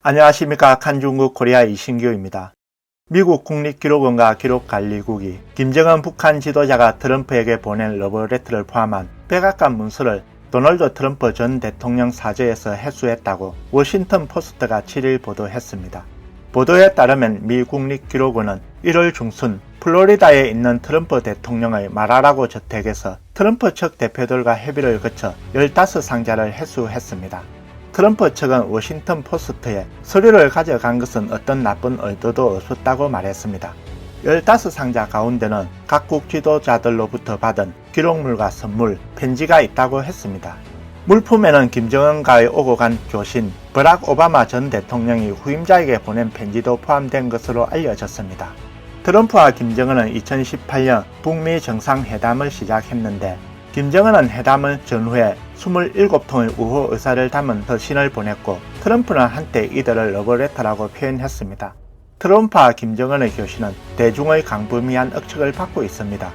안녕하십니까. 칸중국 코리아 이신규입니다. 미국 국립기록원과 기록관리국이 김정은 북한 지도자가 트럼프에게 보낸 러브레터를 포함한 백악관 문서를 도널드 트럼프 전 대통령 사저에서 회수했다고 워싱턴 포스트가 7일 보도했습니다. 보도에 따르면 미 국립기록원은 1월 중순 플로리다에 있는 트럼프 대통령의 마라라고 저택에서 트럼프 측 대표들과 협의를 거쳐 15상자를 회수했습니다. 트럼프 측은 워싱턴 포스트에 서류를 가져간 것은 어떤 나쁜 의도도 없었다고 말했습니다. 15상자 가운데는 각국 지도자들로부터 받은 기록물과 선물, 편지가 있다고 했습니다. 물품에는 김정은과의 오고 간 교신, 버락 오바마 전 대통령이 후임자에게 보낸 편지도 포함된 것으로 알려졌습니다. 트럼프와 김정은은 2018년 북미 정상회담을 시작했는데 김정은은 회담을 전후에 27통의 우호 의사를 담은 서신을 보냈고 트럼프는 한때 이들을 러브레터라고 표현했습니다. 트럼프와 김정은의 교신은 대중의 광범위한 억측을 받고 있습니다.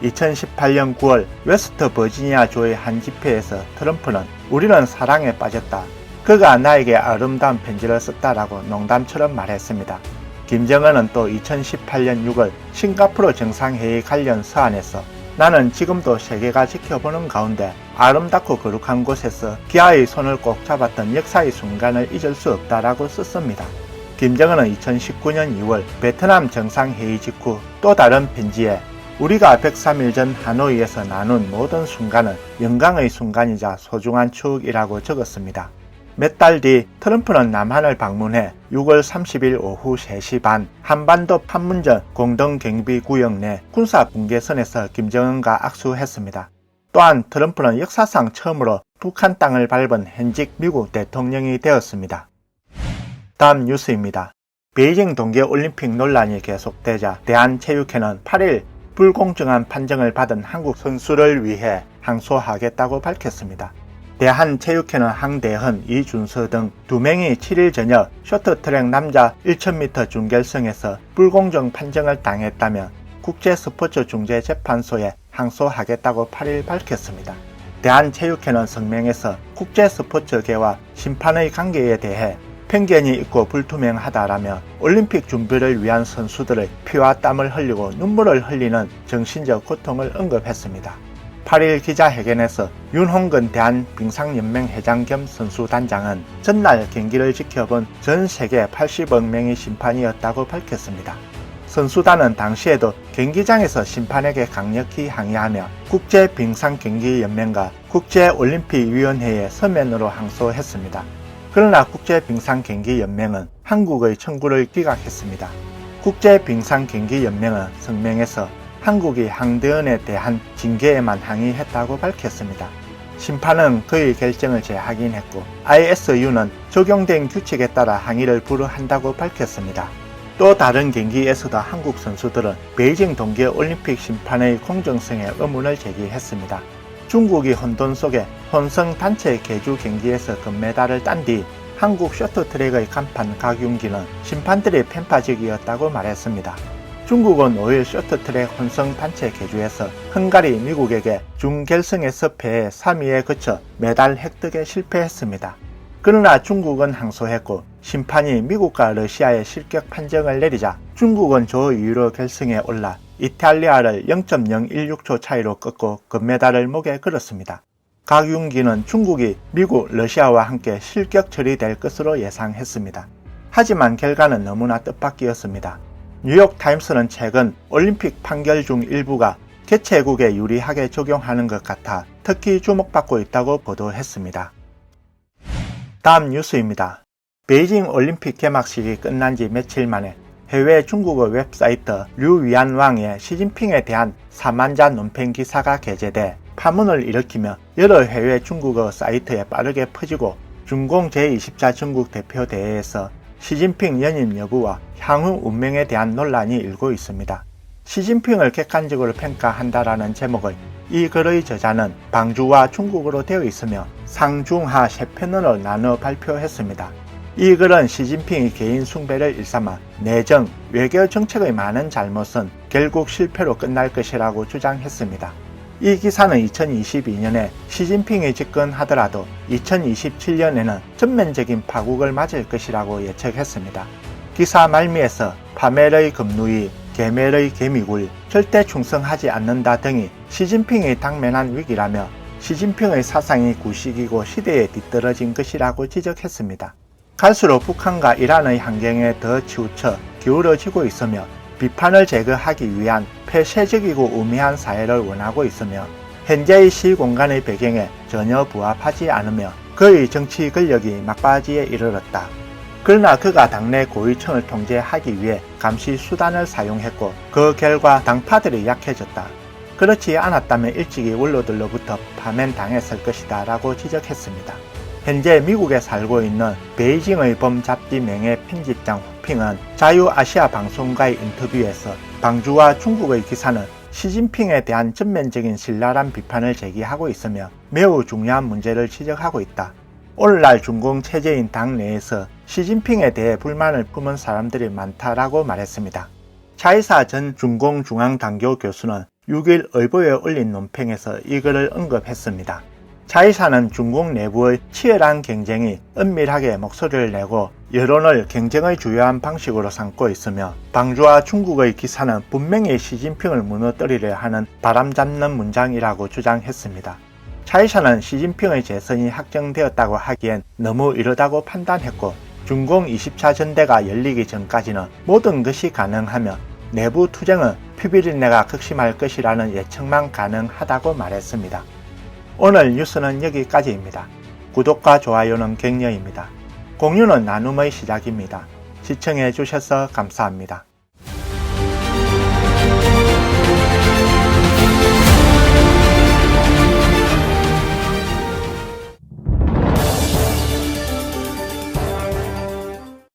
2018년 9월 웨스트 버지니아주의 한 집회에서 트럼프는 우리는 사랑에 빠졌다. 그가 나에게 아름다운 편지를 썼다라고 농담처럼 말했습니다. 김정은은 또 2018년 6월 싱가포르 정상회의 관련 서한에서 나는 지금도 세계가 지켜보는 가운데 아름답고 거룩한 곳에서 기아의 손을 꼭 잡았던 역사의 순간을 잊을 수 없다라고 썼습니다. 김정은은 2019년 2월 베트남 정상회의 직후 또 다른 편지에 우리가 103일 전 하노이에서 나눈 모든 순간은 영광의 순간이자 소중한 추억이라고 적었습니다. 몇 달 뒤 트럼프는 남한을 방문해 6월 30일 오후 3시 반 한반도 판문점 공동경비구역 내 군사분계선에서 김정은과 악수했습니다. 또한 트럼프는 역사상 처음으로 북한 땅을 밟은 현직 미국 대통령이 되었습니다. 다음 뉴스입니다. 베이징 동계올림픽 논란이 계속되자 대한체육회는 8일 불공정한 판정을 받은 한국 선수를 위해 항소하겠다고 밝혔습니다. 대한체육회는 황대헌, 이준서 등 2명이 7일 저녁 쇼트트랙 남자 1000m 준결승에서 불공정 판정을 당했다며 국제스포츠중재재판소에 항소하겠다고 8일 밝혔습니다. 대한체육회는 성명에서 국제스포츠계와 심판의 관계에 대해 편견이 있고 불투명하다라며 올림픽 준비를 위한 선수들의 피와 땀을 흘리고 눈물을 흘리는 정신적 고통을 언급했습니다. 8일 기자회견에서 윤홍근 대한빙상연맹 회장 겸 선수단장은 전날 경기를 지켜본 전 세계 80억 명의 심판이었다고 밝혔습니다. 선수단은 당시에도 경기장에서 심판에게 강력히 항의하며 국제빙상경기연맹과 국제올림픽위원회에 서면으로 항소했습니다. 그러나 국제빙상경기연맹은 한국의 청구를 기각했습니다. 국제빙상경기연맹은 성명에서 한국이 황대헌에 대한 징계에만 항의했다고 밝혔습니다. 심판은 그의 결정을 재확인했고 ISU는 적용된 규칙에 따라 항의를 불허한다고 밝혔습니다. 또 다른 경기에서도 한국 선수들은 베이징 동계올림픽 심판의 공정성에 의문을 제기했습니다. 중국이 혼돈 속에 혼성 단체 계주 경기에서 금메달을 딴 뒤 한국 쇼트트랙의 간판 박윤기는 심판들이 편파적이었다고 말했습니다. 중국은 5일 쇼트트랙 혼성 단체 계주에서 헝가리, 미국에게 준결승에서 패해 3위에 그쳐 메달 획득에 실패했습니다. 그러나 중국은 항소했고 심판이 미국과 러시아의 실격 판정을 내리자 중국은 조 2위로 결승에 올라 이탈리아를 0.016초 차이로 꺾고 금메달을 목에 걸었습니다. 박윤기는 중국이 미국, 러시아와 함께 실격 처리될 것으로 예상했습니다. 하지만 결과는 너무나 뜻밖이었습니다. 뉴욕타임스는 최근 올림픽 판결 중 일부가 개최국에 유리하게 적용하는 것 같아 특히 주목받고 있다고 보도했습니다. 다음 뉴스입니다. 베이징 올림픽 개막식이 끝난 지 며칠 만에 해외 중국어 웹사이트 류위안왕의 시진핑에 대한 사만자 논팽 기사가 게재돼 파문을 일으키며 여러 해외 중국어 사이트에 빠르게 퍼지고 중공 제20차 전국 대표대회에서 시진핑 연임 여부와 향후 운명에 대한 논란이 일고 있습니다. 시진핑을 객관적으로 평가한다라는 제목의 이 글의 저자는 방주와 중국어로 되어 있으며 상중하 세 편으로 나눠 발표했습니다. 이 글은 시진핑이 개인 숭배를 일삼아 내정, 외교 정책의 많은 잘못은 결국 실패로 끝날 것이라고 주장했습니다. 이 기사는 2022년에 시진핑이 집권하더라도 2027년에는 전면적인 파국을 맞을 것이라고 예측했습니다. 기사 말미에서 파멸의 금누이, 계멸의 개미굴, 절대 충성하지 않는다 등이 시진핑이 당면한 위기라며 시진핑의 사상이 구식이고 시대에 뒤떨어진 것이라고 지적했습니다. 갈수록 북한과 이란의 환경에 더 치우쳐 기울어지고 있으며 비판을 제거하기 위한 폐쇄적이고 우매한 사회를 원하고 있으며 현재의 시공간의 배경에 전혀 부합하지 않으며 그의 정치 권력이 막바지에 이르렀다. 그러나 그가 당내 고위층을 통제하기 위해 감시 수단을 사용했고 그 결과 당파들이 약해졌다. 그렇지 않았다면 일찍이 원로들로부터 파면당했을 것이다 라고 지적했습니다. 현재 미국에 살고 있는 베이징의 범잡지 명예 편집장 후핑은 자유아시아 방송과의 인터뷰에서 방주와 중국의 기사는 시진핑에 대한 전면적인 신랄한 비판을 제기하고 있으며 매우 중요한 문제를 지적하고 있다. 오늘날 중공 체제인 당 내에서 시진핑에 대해 불만을 품은 사람들이 많다라고 말했습니다. 차이사 전 중공중앙당교 교수는 6일 의보에 올린 논평에서 이 글을 언급했습니다. 차이사는 중국 내부의 치열한 경쟁이 은밀하게 목소리를 내고 여론을 경쟁의 주요한 방식으로 삼고 있으며 방주와 중국의 기사는 분명히 시진핑을 무너뜨리려 하는 바람잡는 문장이라고 주장했습니다. 차이사는 시진핑의 재선이 확정되었다고 하기엔 너무 이르다고 판단했고 중공 20차 전대가 열리기 전까지는 모든 것이 가능하며 내부 투쟁은 피비린내가 극심할 것이라는 예측만 가능하다고 말했습니다. 오늘 뉴스는 여기까지입니다. 구독과 좋아요는 격려입니다. 공유는 나눔의 시작입니다. 시청해 주셔서 감사합니다.